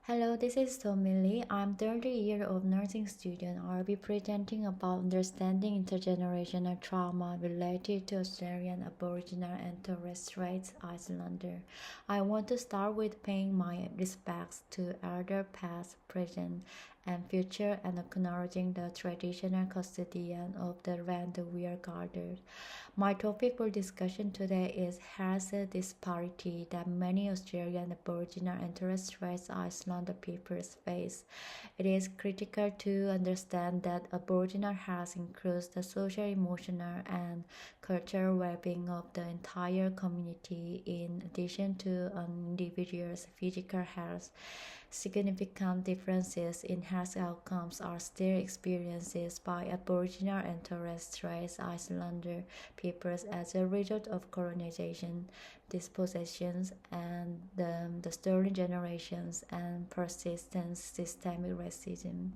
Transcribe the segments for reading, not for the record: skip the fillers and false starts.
Hello, this is Somi Lee. I'm 30 year old nursing student. I'll be presenting about understanding intergenerational trauma related to Australian Aboriginal and Torres Strait Islander. I want to start with paying my respects to elder past, present, and future and acknowledging the traditional custodian of the land we are gathered. My topic for discussion today is health disparity that many Australian Aboriginal and Torres Strait Islander peoples face. It is critical to understand that Aboriginal health includes the social, emotional, and cultural well-being of the entire community in addition to an individual's physical health. Significant differences in health outcomes are still experienced by Aboriginal and Torres Strait Islander peoples as a result of colonization, dispossessions, and the stolen generations and persistent systemic racism.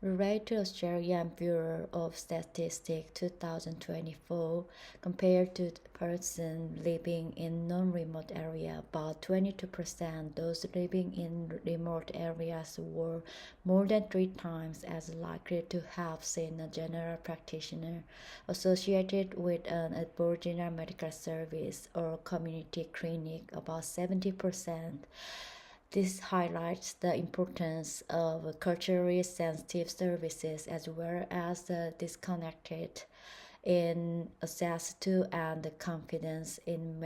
Related to Australian Bureau of Statistics 2024, compared to the person living in non-remote area, about 22% those living in remote areas were more than 3 times as likely to have seen a general practitioner associated with an Aboriginal medical service or community clinic, about 70%. This highlights the importance of culturally sensitive services as well as the disconnected in access to and confidence in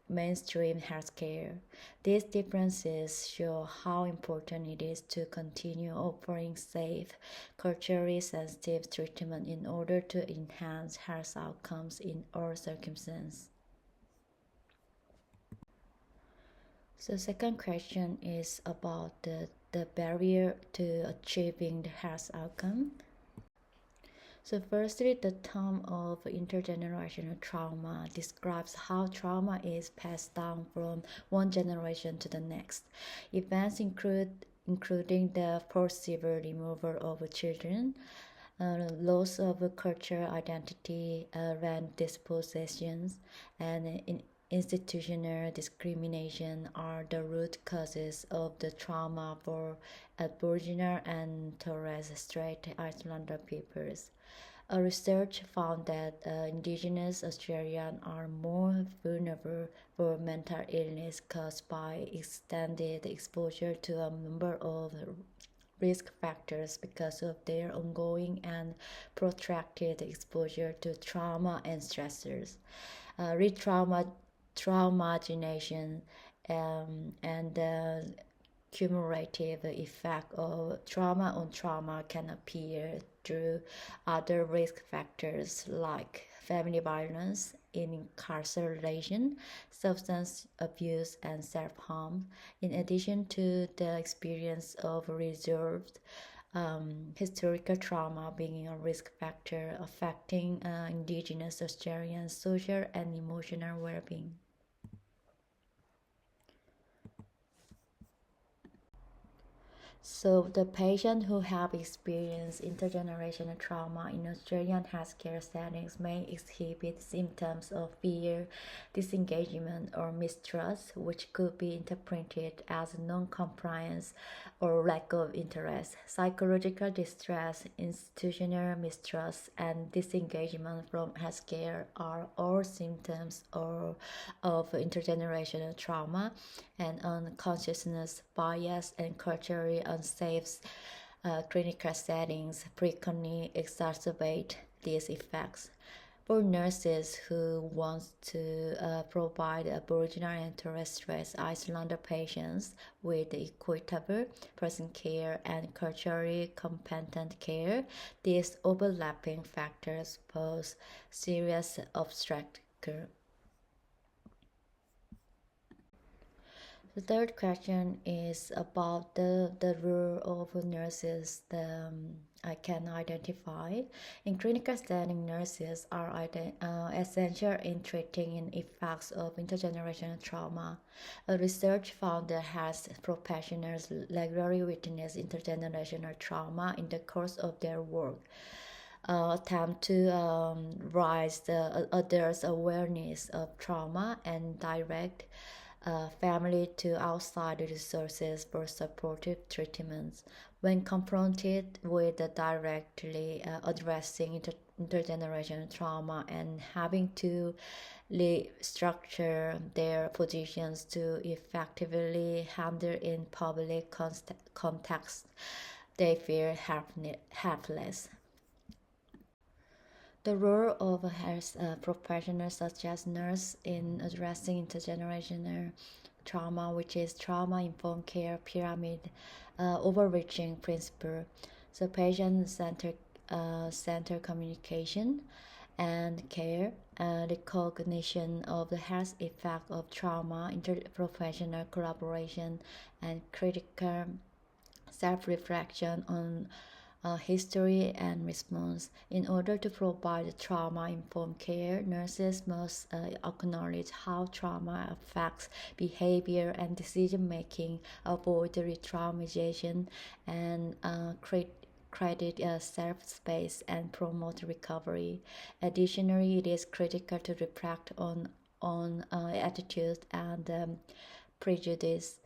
mainstream healthcare. These differences show how important it is to continue offering safe, culturally sensitive treatment in order to enhance health outcomes in all circumstances. So second question is about the barrier to achieving the health outcome. So firstly, the term of intergenerational trauma describes how trauma is passed down from one generation to the next. Events including the forcible removal of children, loss of cultural identity, land dispossessions, and institutional discrimination are the root causes of the trauma for Aboriginal and Torres Strait Islander peoples. A research found that Indigenous Australians are more vulnerable for mental illness caused by extended exposure to a number of risk factors because of their ongoing and protracted exposure to trauma and stressors. Traumatization and the cumulative effect of trauma on trauma can appear through other risk factors like family violence, incarceration, substance abuse, and self-harm, in addition to the experience of reserved historical trauma being a risk factor affecting Indigenous Australians' social and emotional well-being. So the patients who have experienced intergenerational trauma in Australian healthcare settings may exhibit symptoms of fear, disengagement, or mistrust, which could be interpreted as non-compliance or lack of interest. Psychological distress, institutional mistrust, and disengagement from healthcare are all symptoms of intergenerational trauma, and unconsciousness bias and culturally unsafe clinical settings frequently exacerbate these effects. For nurses who want to provide Aboriginal and Torres Strait Islander patients with equitable patient care and culturally competent care, these overlapping factors pose serious obstacles. The third question is about the role of nurses I can identify. In clinical setting, nurses are essential in treating the effects of intergenerational trauma. A research found that health professionals regularly witness intergenerational trauma in the course of their work. Attempt to raise the others' awareness of trauma and direct family to outside resources for supportive treatments. When confronted with directly addressing intergenerational trauma and having to restructure their positions to effectively handle in public context, they feel helpless. The role of a health professional such as nurse in addressing intergenerational trauma, which is trauma-informed care pyramid overreaching principle. So patient-centered center communication and care, recognition of the health effect of trauma, interprofessional collaboration, and critical self-reflection on history and response. In order to provide trauma-informed care, nurses must acknowledge how trauma affects behavior and decision-making, avoid re-traumatization, and credit self-space and promote recovery. Additionally, it is critical to reflect on attitudes and prejudice,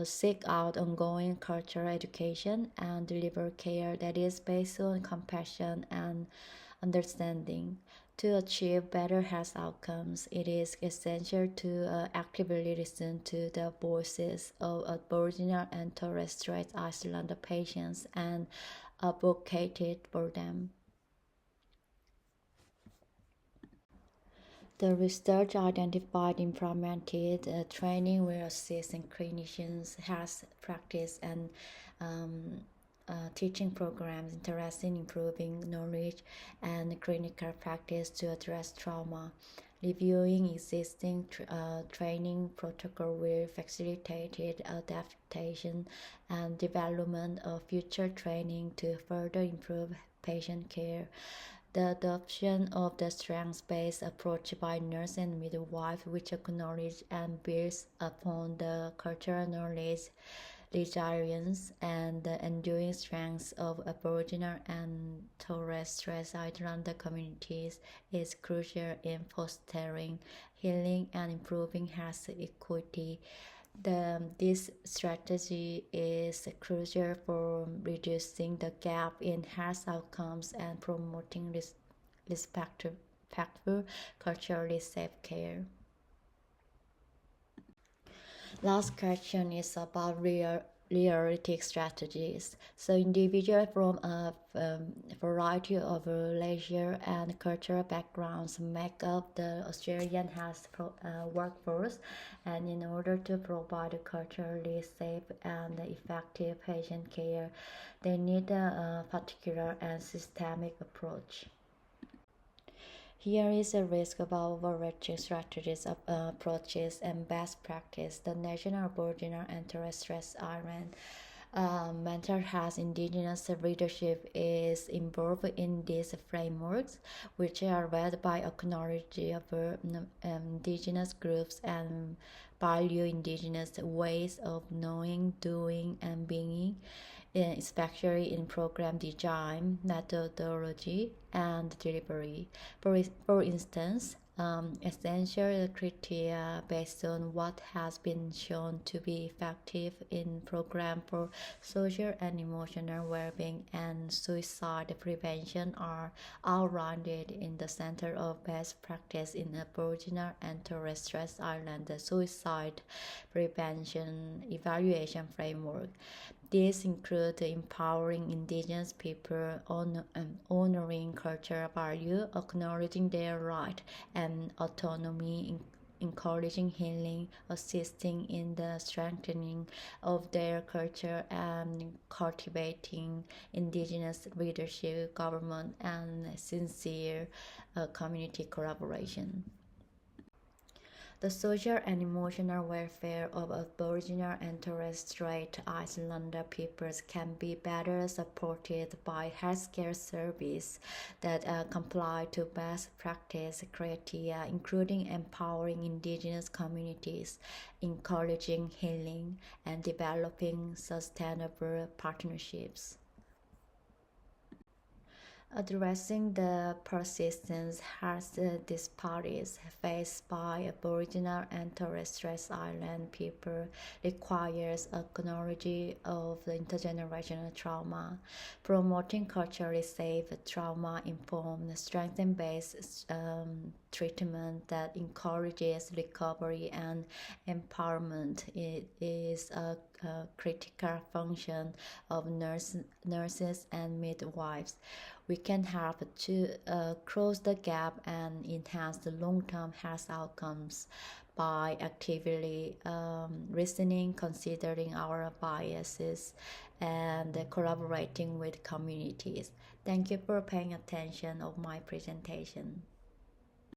seek out ongoing cultural education, and deliver care that is based on compassion and understanding. To achieve better health outcomes, it is essential to actively listen to the voices of Aboriginal and Torres Strait Islander patients and advocate for them. The research identified implemented training will assist in clinicians' health practice and um, teaching programs interested in improving knowledge and clinical practice to address trauma. Reviewing existing training protocol will facilitate adaptation and development of future training to further improve patient care. The adoption of the strengths-based approach by nurse and midwife, which acknowledges and builds upon the cultural knowledge, resilience, and the enduring strengths of Aboriginal and Torres Strait Islander communities, is crucial in fostering healing and improving health equity. This strategy is crucial for reducing the gap in health outcomes and promoting respectful, culturally safe care. Last question is about realistic strategies. So individuals from a variety of leisure and cultural backgrounds make up the Australian health workforce, and in order to provide a culturally safe and effective patient care, they need a particular and systemic approach. Here is a risk of overreaching strategies, approaches, and best practice. The National Aboriginal and Torres Strait Island mental health indigenous leadership is involved in these frameworks, which are led by acknowledgeable indigenous groups and value indigenous ways of knowing, doing, and being, especially in program design, methodology, and delivery. For instance, essential criteria based on what has been shown to be effective in program for social and emotional well-being and suicide prevention are outlined in the Center of Best Practice in Aboriginal and Torres Strait Islander Suicide Prevention Evaluation Framework. These include empowering indigenous people, honoring cultural value, acknowledging their right and autonomy, encouraging healing, assisting in the strengthening of their culture, and cultivating indigenous leadership, government, and sincere community collaboration. The social and emotional welfare of Aboriginal and Torres Strait Islander peoples can be better supported by healthcare services that comply to best practice criteria, including empowering Indigenous communities, encouraging healing, and developing sustainable partnerships. Addressing the persistent health disparities faced by Aboriginal and Torres Strait Island people requires acknowledgement of the intergenerational trauma, promoting culturally safe, trauma-informed, strength-based treatment that encourages recovery and empowerment. It is a critical function of nurses and midwives. We can help to close the gap and enhance the long-term health outcomes by actively listening, considering our biases, and collaborating with communities. Thank you for paying attention of my presentation.